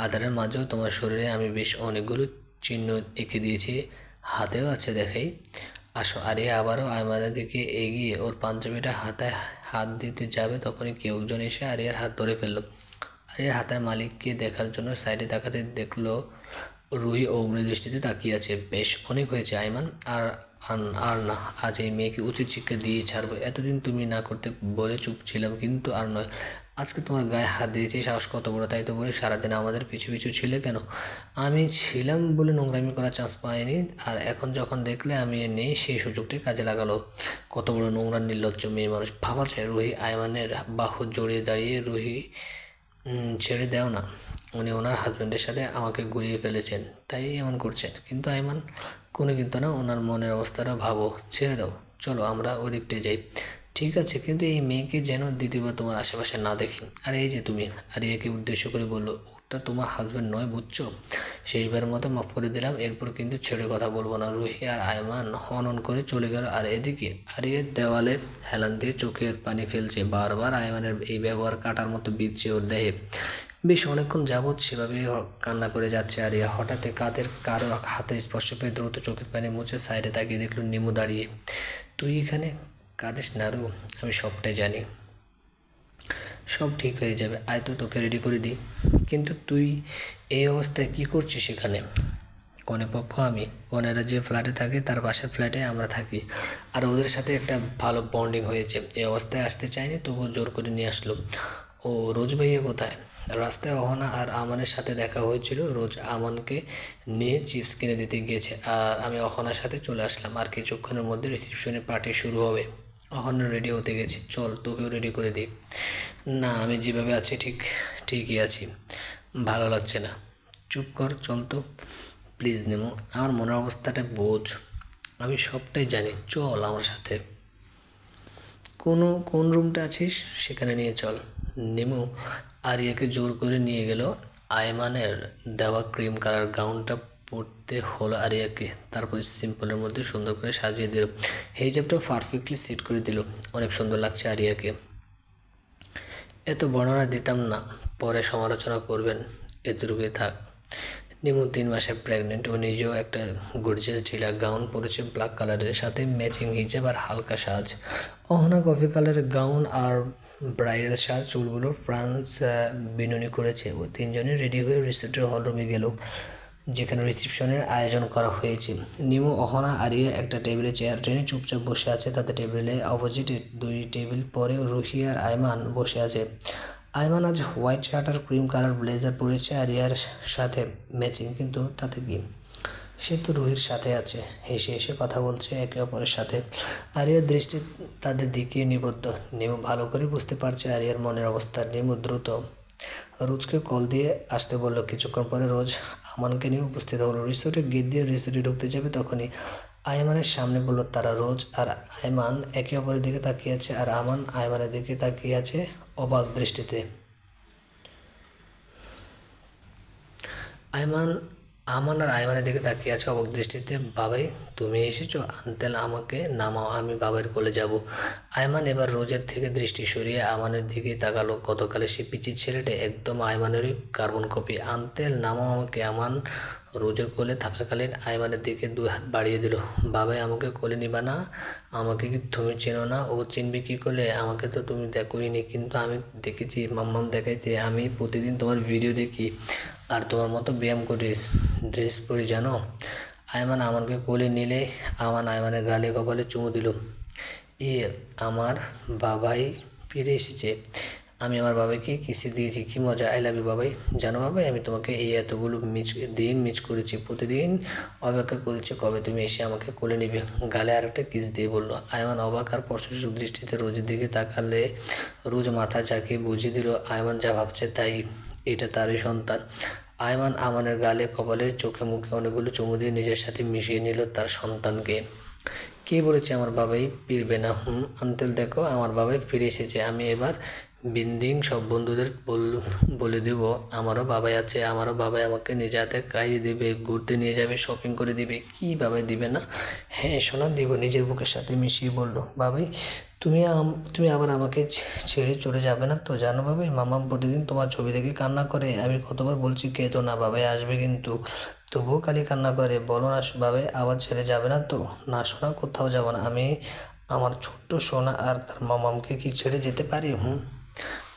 আধারের মাঝেও তোমার শরীরে আমি বেশ অনেকগুলো চিহ্ন এঁকে দিয়েছি, হাতেও আছে দেখাই। আসো। আরিয়া আবারও আয়মানের দিকে এগিয়ে ওর পাঞ্জাবিটা হাতায় হাত দিতে যাবে, তখনই কেউ একজন এসে আরিয়ার হাত ধরে ফেললো। আরিয়ার হাতের মালিককে দেখার জন্য সাইডে তাকাতে দেখলো রুহি অগ্নি দৃষ্টিতে তাকিয়ে আছে। বেশ, অনেক হয়েছে আয়মান, আর আর না, আজ এই মেয়েকে উচিত শিক্ষা দিয়ে ছাড়বো। এতদিন তুমি না করতে বলে চুপ ছিলাম, কিন্তু আর নয়। আজকে তোমার গায়ে হাত দিয়েছি, সাহস কত বড়! তাই তো বলে সারাদিন আমাদের পিছু পিছু ছিলে কেন? আমি ছিলাম বলে নোংরামি করার চান্স পাইনি, আর এখন যখন দেখলে আমি নেই সেই সুযোগটি কাজে লাগালো। কত বড় নোংরা নির্লজ্জ মেয়ে মানুষ, ভাবা যায়? রুহি আয়মানের বাহু জড়িয়ে দাঁড়িয়ে, রুহি ছেড়ে দাও না, উনি ওনার হাজব্যান্ডের সাথে আমাকে গুলিয়ে ফেলেছেন, তাই এমন করছেন। কিন্তু আয়মান, কোনো কিন্তু না, ওনার মনের অবস্থাটা ভাবো। ছেড়ে দাও, চলো আমরা ওই দিকটায় যাই। ঠিক আছে, কিন্তু এই মেয়েকে যেন দ্বিতীয়বার তোমার আশেপাশে না দেখি। আর এই যে তুমি, আরিয়াকে উদ্দেশ্য করে বললো, ওটা তোমার হাজব্যান্ড নয়, বুঝছো? শেষবারের মতো মাফ করে দিলাম, এরপর কিন্তু ছেড়ে কথা বলবো না। রুহি আর আয়মান হনন করে চলে গেল। আর এদিকে আরিয়ার দেওয়ালে হেলান দিয়ে চোখের পানি ফেলছে, বারবার আয়মানের এই ব্যবহার কাটার মতো বিচ্ছে ওর দেহে। বেশ অনেকক্ষণ যাবৎ সেভাবে কান্না করে যাচ্ছে আরিয়া। হঠাৎ কারো হাতের স্পর্শ পেয়ে দ্রুত চোখের পানি মুছে সাইডে তাকিয়ে দেখলো নিমু দাঁড়িয়ে। তুই এখানে? কাঁদিস না রু, আমি সবটাই জানি, সব ঠিক হয়ে যাবে। আয় তো, তোকে রেডি করে দিই। কিন্তু তুই এই অবস্থায় কি করছিস এখানে? কনে পক্ষ আমি, কনেরা যে ফ্ল্যাটে থাকে তার পাশের ফ্ল্যাটে আমরা থাকি, আর ওদের সাথে একটা ভালো বন্ডিং হয়েছে। এই অবস্থায় আসতে চাইনি, তবুও জোর করে নিয়ে আসলো। ও রোজ ভাইয়া কোথায়? রাস্তায় অহনা আর আমানের সাথে দেখা হয়েছিল, রোজ আমানকে নিয়ে চিপস কিনে দিতে গিয়েছে, আর আমি অহনার সাথে চলে আসলাম। আর কিছুক্ষণের মধ্যে রিসেপশনের পার্টি শুরু হবে। অহনা রেডি হতে গেছি, চল তোকেও রেডি করে দিই। না, আমি যেভাবে আছি ঠিকই আছি, ভালো লাগছে না। চুপ কর, চল তো প্লিজ নেমো, আমার মনের অবস্থাটা বোঝ। আমি সবটাই জানি, চল আমার সাথে। কোন রুমটা আছিস সেখানে নিয়ে চল। নিমু আরিয়াকে জোর করে নিয়ে গেল। আয়মানের দেওয়া ক্রিম কালার গাউনটা পরতে হলো আরিয়াকে, তারপর সিম্পলের মধ্যে সুন্দর করে সাজিয়ে দিল। হিজাবটা পারফেক্টলি সেট করে দিল, অনেক সুন্দর লাগছে আরিয়াকে। এত বর্ণনা দিতাম না, পরে সমালোচনা করবেন, এতটুকুই থাক। নিমু 3 মাসের প্রেগনেন্ট, ও নিজেও একটা গর্জিয়াস ঢিলা গাউন পরেছে ব্ল্যাক কালারের, সাথে ম্যাচিং হিজাব আর হালকা সাজ। অহনা কফি কালারের গাউন আর ব্রাইডাল সাজ, চুলগুলো ফ্রান্স বিনুনি করেছে। ও তিনজনে রেডি হয়ে রিসেপ্টের হলরুমে গেল, যেখানে রিসেপশনের আয়োজন করা হয়েছে। নিমু, অহনা, আরিয়া একটা টেবিলে চেয়ার টেনে চুপচাপ বসে আছে। তাদের টেবিলে অপোজিটে 2 টেবিল পরে রুহি আর আয়মান বসে আছে। আয়মান আজ হোয়াইট শার্ট আর ক্রিম কালার ব্লেজার পরেছে, আরিয়ার সাথে ম্যাচিং, কিন্তু তাতে কি, সে তো রুহির সাথে আছে, হেসে হেসে কথা বলছে একে অপরের সাথে। আরিয়ার দৃষ্টি তাদের দিকে নিবদ্ধ। নিমু ভালো করে বুঝতে পারছে আরিয়ার মনের অবস্থা। নিমু দ্রুত রোজকে কল দিয়ে আসতে বললো। কিছুক্ষণ পরে রোজ আমানকে নিয়ে উপস্থিত হলো। রিসোর্টের গেট দিয়ে রিসোর্টে ঢুকতে যাবে, তখনই আয়মানের সামনে বললো তারা। রোজ আর আয়মান একে অপরের দিকে তাকিয়ে আছে, আর আমান আয়মানের দিকে তাকিয়ে আছে অবাক দৃষ্টিতে। আমান আর আয়মানের দিকে তাকিয়ে আছে অবাক দৃষ্টিতে। বাবাই, তুমি এসেছো? আঙ্কেল, আমাকে নামাও, আমি বাবার কোলে যাব। আয়মান এবার রোজের থেকে দৃষ্টি সরিয়ে আমানের দিকে তাকালো। গতকালে সে পিচির ছেলেটা একদম আয়মানেরই কার্বন কপি। আঙ্কেল, নামাও আমাকে। আমান রোজের কোলে থাকাকালীন আয়মানের দিকে 2 হাত বাড়িয়ে দিল। বাবাই, আমাকে কোলে নিবা না? আমাকে কি তুমি চেনো না? ও চিনবে কী করলে? আমাকে তো তুমি দেখোইনি, কিন্তু আমি দেখেছি, মাম্মাম দেখাইছে। আমি প্রতিদিন তোমার ভিডিও দেখি আর তোমার মতো ব্যায়াম করি, ড্রেস পরি, জানো? আয়মান আমানকে কোলে নিলে আমান আয়মানের গালে কপালে চুমু দিল। আমার বাবাই ফিরে এসেছে। আমি আমার বাবাকে কিসে দিয়েছি, কি মজা, আই লাভ ইউ বাবাই। জানো বাবাই, আমি তোমাকে এই এতগুলো মিস করেছি, প্রতিদিন অপেক্ষা করেছি কবে তুমি এসে আমাকে কোলে নিবে। গালে আরেকটা কিস দিয়ে বলল। আয়মান অবাক আর প্রশংসক দৃষ্টিতে রোজের দিকে তাকালে রোজ মাথা ঝাঁকিয়ে বুঝিয়ে দিল আয়মান যা ভাবছে তাই, এটা তারই সন্তান। আয়মান আমানের গালে, কপালে, চোখে মুখে অনেকগুলো চুমু দিয়ে নিজের সাথে মিশিয়ে নিল তার সন্তানকে। কে বলেছে আমার বাবাই ফিরবে না? আঙ্কেল দেখো, আমার বাবাই ফিরে এসেছে। আমি এবার বিন্দিং সব বন্ধুদের বলে দেব আমারও বাবাই আছে, আমারও বাবাই আমাকে নিজে হাতে খাইয়ে দেবে, ঘুরতে নিয়ে যাবে, শপিং করে দিবে। কি বাবাই দিবে না? হ্যাঁ সোনা দিব, নিজের বুকের সাথে মিশিয়ে বলল। বাবাই তুমি আবার আমাকে ছেড়ে চলে যাবে না তো? জানো বাবাই, মামা প্রতিদিন তোমার ছবি দেখে কান্না করে। আমি কতবার বলছি কেঁদো না, বাবাই আসবে কিন্তু তবুও খালি কান্না করে। বলো না বাবাই, আবার ছেড়ে যাবে না তো? না সোনা, কোথাও যাব না। আমি আমার ছোট্ট সোনা আর তার মামামকে কি ছেড়ে যেতে পারি?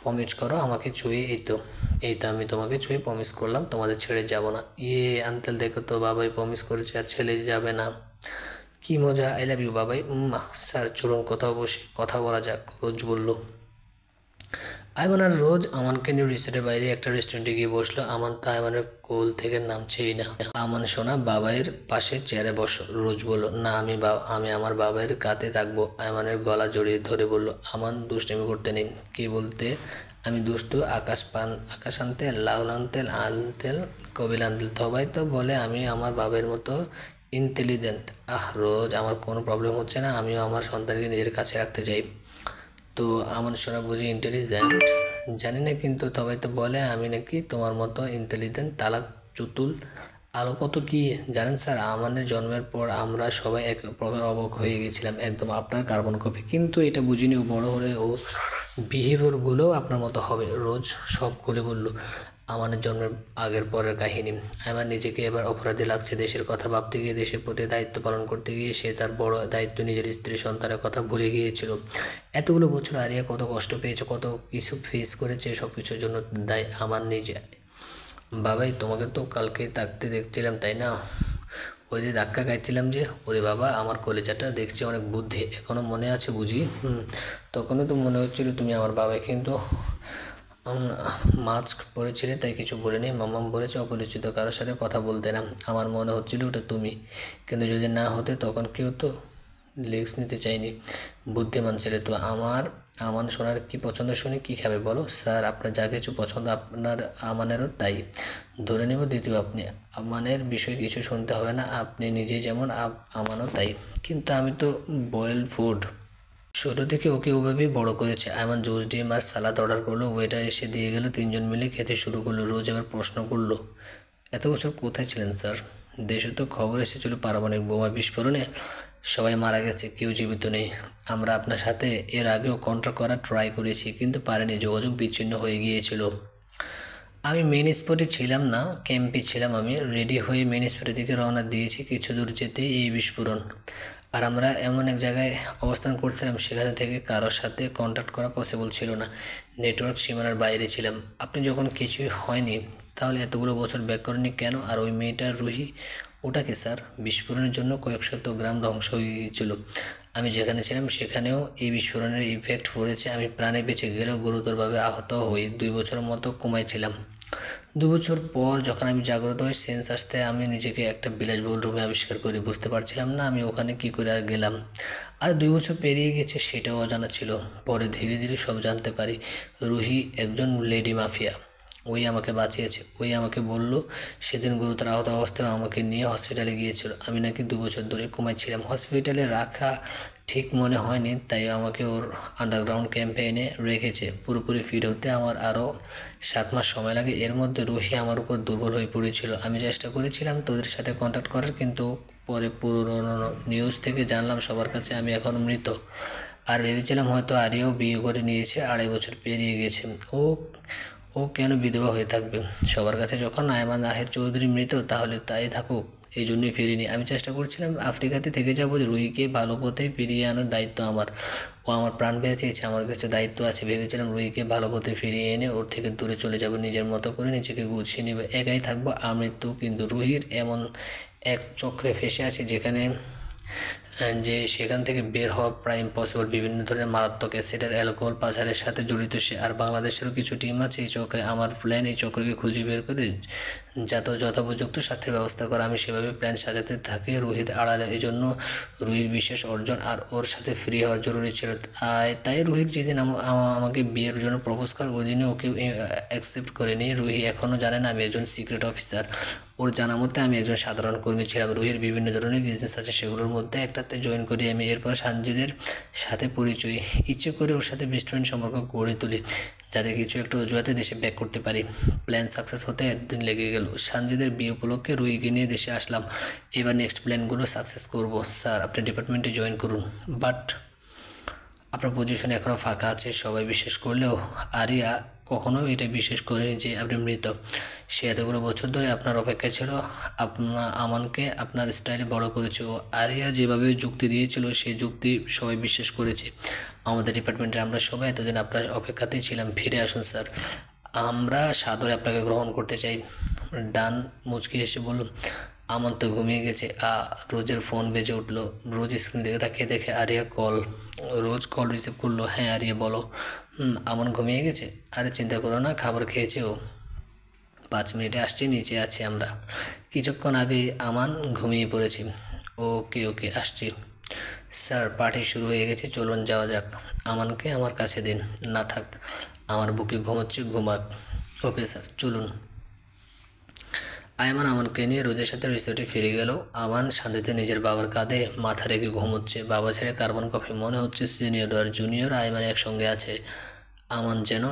প্রমিস করো আমাকে ছুঁয়ে। এই তো আমি তোমাকে ছুঁয়ে প্রমিস করলাম তোমাদের ছেড়ে যাব না। আঙ্কেল দেখো তো, বাবাই প্রমিস করেছে আর ছেড়ে যাবে না। কি মজা, আই লাভ ইউ বাবাই। স্যার চলুন কোথাও বসে কথা বলা যাক, রোজ বলল। আয়মান আর রোজ আমানকে নিয়ে রিসোর্টের বাইরে একটা রেস্টুরেন্টে গিয়ে বসলো। আমান তো আয়মানের কোল থেকে নামছেই না। আমান শোনা, বাবাইয়ের পাশে চেয়ারে বসো। রোজ বলল, না আমি আমার বাবাইয়ের কাতে থাকবো। আয়মানের গলা জড়িয়ে ধরে বলল, আমান দুষ্টামি করতে নেই। কি বলতে? আমি দুষ্টু? আকাশ আনতেল, লাউল আনতেল, কবিল আনতেল, সবাই তো বলে আমি আমার বাবার মতো ইন্টেলিজেন্ট। রোজ, আমার কোনো প্রবলেম হচ্ছে না, আমিও আমার সন্তানকে নিজের কাছে রাখতে চাই। তো আমার সোনা বুঝি ইন্টেলিজেন্ট? জানি না, কিন্তু সবাই তো বলে আমি নাকি তোমার মতো ইন্টেলিজেন্ট। তালাক, চতুল, আরও কত কি। জানেন স্যার, আমানের জন্মের পর আমরা সবাই এক প্রকার অবাক হয়ে গেছিলাম, একদম আপনার কার্বন কপি। কিন্তু এটা বুঝিনি ও বড় হলে ও বিহেভিয়ারগুলোও আপনার মতো হবে। রোজ সব খুলে বলল আমানের জন্মের আগের পরের কাহিনী। আমার নিজেকে এবার অপরাধী লাগছে। দেশের কথা ভাবতে গিয়ে, দেশের প্রতি দায়িত্ব পালন করতে গিয়ে সে তার বড় দায়িত্ব নিজের স্ত্রী সন্তানের কথা ভুলে গিয়েছিল। এতগুলো বছর আরিয়া কত কষ্ট পেয়েছে, কত কিছু ফেস করেছে, সব কিছুর জন্য দায় আমার নিজে। বাবাই তোমাকে তো কালকে থাকতে দেখছিলাম, তাই না? ওই যে ধাক্কা খাইছিলাম যে, ওরে বাবা, আমার কলেজাটা দেখছি অনেক বুদ্ধি, এখনও মনে আছে বুঝি? তখনও তো মনে হচ্ছিল তুমি আমার বাবাই, কিন্তু মাস্ক পরেছিলে তাই কিছু বলিনি। মামাম বলেছে অপরিচিত কারোর সাথে কথা বলতে না। আমার মনে হচ্ছিল ওটা তুমি, কিন্তু যদি না হতে তখন কি হতো? রিস্ক নিতে চাইনি। বুদ্ধিমান ছেলে তো। আমান সোনার কি পছন্দ শুনে কি খাবে বলো? স্যার আপনার যা কিছু পছন্দ আপনার আমানেরও তাই। ধরে নেব দ্বিতীয় আপনি। আমানের বিষয়ে কিছু শুনতে হবে না, আপনি নিজেই যেমন আমানও তাই। কিন্তু আমি তো বয়েল ফুড। ছোটো থেকে ওকে ওভাবেই বড় করেছে। আয়মান জুস, ডিম আর সালাদ অর্ডার করলো, ওয়েটার এসে দিয়ে গেল, তিনজন মিলে খেতে শুরু করলো। রোজ এবার প্রশ্ন করলো, এত বছর কোথায় ছিলেন স্যার? দেশে তো খবর এসেছিল পারমাণবিক বোমা বিস্ফোরণে সবাই মারা গেছে, কেউ জীবিত নেই। আমরা আপনার সাথে এর আগেও কন্ট্যাক্ট করার ট্রাই করেছি, কিন্তু পারিনি, যোগাযোগ বিচ্ছিন্ন হয়ে গিয়েছিল। আমি মেন স্পটে ছিলাম না, ক্যাম্পে ছিলাম। আমি রেডি হয়ে মেন স্পটের দিকে রওনা দিয়েছি, কিছু দূর যেতেই এই বিস্ফোরণ। আর আমরা এমন এক জায়গায় অবস্থান করছিলাম সেখানে থেকে কারোর সাথে কন্ট্যাক্ট করা পসিবল ছিল না, নেটওয়ার্ক সীমানার বাইরে ছিলাম। আপনি যখন কিছুই হয়নি তাহলে এতগুলো বছর ব্যাক করেননি কেন? আর ওই মেয়েটা রুহি, ওটাকে স্যার? বিস্ফোরণের জন্য কয়েক শত গ্রাম ধ্বংস হয়ে গিয়েছিল। আমি যেখানে ছিলাম সেখানেও এই বিস্ফোরণের ইফেক্ট পড়েছে। আমি প্রাণে বেঁচে গেলেও গুরুতরভাবে আহত হই। 2 বছরের মতো কোমায় ছিলাম। 2 বছর পর যখন আমি জাগ্রত হই, সেন্স আসতে আমি নিজেকে একটা বিলাসবহুল রুমে আবিষ্কার করি। বুঝতে পারছিলাম না আমি ওখানে কী করে গেলাম। আর 2 বছর পেরিয়ে গেছে সেটাও অজানা ছিল। পরে ধীরে ধীরে সব জানতে পারি। রুহি একজন লেডি মাফিয়া, ওই আমাকে বাঁচিয়েছে। ওই আমাকে বলল সেদিন গুরুতর আহত অবস্থায় আমাকে নিয়ে হসপিটালে গিয়েছিল। আমি নাকি 2 বছর ধরে কোমাচ্ছিলাম। হসপিটালে রাখা ঠিক মনে হয়নি, তাই আমাকে ওর আন্ডারগ্রাউন্ড ক্যাম্পে এনে রেখেছে। পুরোপুরি ফিট হতে আমার আরও 7 মাস সময় লাগে। এর মধ্যে রুহি আমার উপর দুর্বল হয়ে পড়েছিল। আমি চেষ্টা করেছিলাম তোদের সাথে কন্ট্যাক্ট করার, কিন্তু পরে পুরনো নিউজ থেকে জানলাম সবার কাছে আমি এখন মৃত। আর ভেবেছিলাম হয়তো আরিয়াও বিয়ে করে নিয়েছে, 2.5 বছর পেরিয়ে গেছে। ও কেন বিধবা হয়ে থাকবে? সবার কাছে যখন আয়মান আহের চৌধুরী মৃত, তাহলে তাই থাকুক, এই জন্যই ফিরিনি। আমি চেষ্টা করছিলাম আফ্রিকাতে থেকে যাবো, রুহিকে ভালো পথে ফিরিয়ে আনার দায়িত্ব আমার। ও আমার প্রাণ বেঁচেছে, আমার কাছে দায়িত্ব আছে। ভেবেছিলাম রুহিকে ভালো পথে ফিরিয়ে এনে ওর থেকে দূরে চলে যাব, নিজের মতো করে নিজেকে গুছিয়ে নেবে, একাই থাকবো আমৃত্যু। কিন্তু রুহির এমন এক চক্রে ফেসে আছে যেখানে যে সেখান থেকে বের হওয়া প্রায় ইম্পসিবল। বিভিন্ন ধরনের মারাত্মক অ্যাসিড আর অ্যালকোহল পাচারের সাথে জড়িত সে। আর বাংলাদেশেরও কিছু টিম আছে এই চক্রে। আমার প্ল্যান এই চক্রকে খুঁজে বের করে যথোপযুক্ত শাস্তির ব্যবস্থা করা। আমি সেভাবে প্ল্যান সাজাতে থাকি রুহির আড়ালে। এই জন্য রুহির বিশেষ অর্জন আর ওর সাথে ফ্রি হওয়া জরুরি ছিল। তাই রুহির যেদিন আমাকে বিয়ের জন্য প্রপোজ করে ওই দিনে ওকে অ্যাকসেপ্ট করেনি। রুহি এখনও জানে না আমি একজন সিক্রেট অফিসার। ওর জানা মতে আমি একজন সাধারণ কর্মী ছিলাম। রুহির বিভিন্ন ধরনের বিজনেস আছে, সেগুলোর মধ্যে একটাতে জয়েন করি আমি। এরপর সানজিদের সাথে পরিচয়। ইচ্ছে করে ওর সাথে বেস্ট ফ্রেন্ড সম্পর্ক গড়ে তুলি যাতে কিছু একটা অজুহাতে দেশে ব্যাক করতে পারি। প্ল্যান সাকসেস হতে একদিন লেগে গেল। সানজিদের বিয়ে উপলক্ষে রুহিকে নিয়ে দেশে আসলাম। এবার নেক্সট প্ল্যানগুলো সাকসেস করব। স্যার আপনি ডিপার্টমেন্টে জয়েন করুন, বাট আপনার পজিশন এখনও ফাঁকা আছে। সবাই বিশ্বাস করলেও আরিয়া কখনো এটা বিশ্বাস করেনি যে আপনি মৃত। সে এতগুলো বছর ধরে আপনার অপেক্ষায় ছিল। আমানকে আপনার স্টাইলে বড় করেছে ও। আরিয়া যেভাবে যুক্তি দিয়েছিল সেই যুক্তি সবাই বিশ্বাস করেছে। আমাদের ডিপার্টমেন্টে আমরা সবাই এতদিন আপনার অপেক্ষাতেই ছিলাম। ফিরে আসুন স্যার, আমরা সাদরে আপনাকে গ্রহণ করতে চাই। ডান মুচকি এসে বলল। আমার তো ঘুমিয়ে গেছে। রোজের ফোন বেজে উঠলো। রোজ স্ক্রিন থেকে তাকিয়ে দেখে আরিয়া রোজ কল রিসিভ করলো। হ্যাঁ আরিয়া বলো। আমার ঘুমিয়ে গেছে। আরে চিন্তা করো না, খাবার খেয়েছে ও। 5 মিনিটে আসছি, নিচে আছি আমরা। কিছুক্ষণ আগেই আমান ঘুমিয়ে পড়েছি। ওকে ওকে আসছি। স্যার পার্টি শুরু হয়ে গেছে, চলুন যাওয়া যাক। আমানকে আমার কাছে দিন। না থাক, আমার বুকে ঘুমোচ্ছে, ঘুমাক। ওকে স্যার চলুন। আয়মান আমানকে নিয়ে রোজের সাথে রিসোর্টে ফিরে গেল। আমান শান্তিতে নিজের বাবার কাঁধে মাথা রেখে ঘুমোচ্ছে। বাবা ছেড়ে কার্বন কফি। মনে হচ্ছে সিনিয়র আর জুনিয়র আয়মান একসঙ্গে আছে। আমান যেন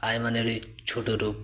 আয়মানেরই ছোট রূপ।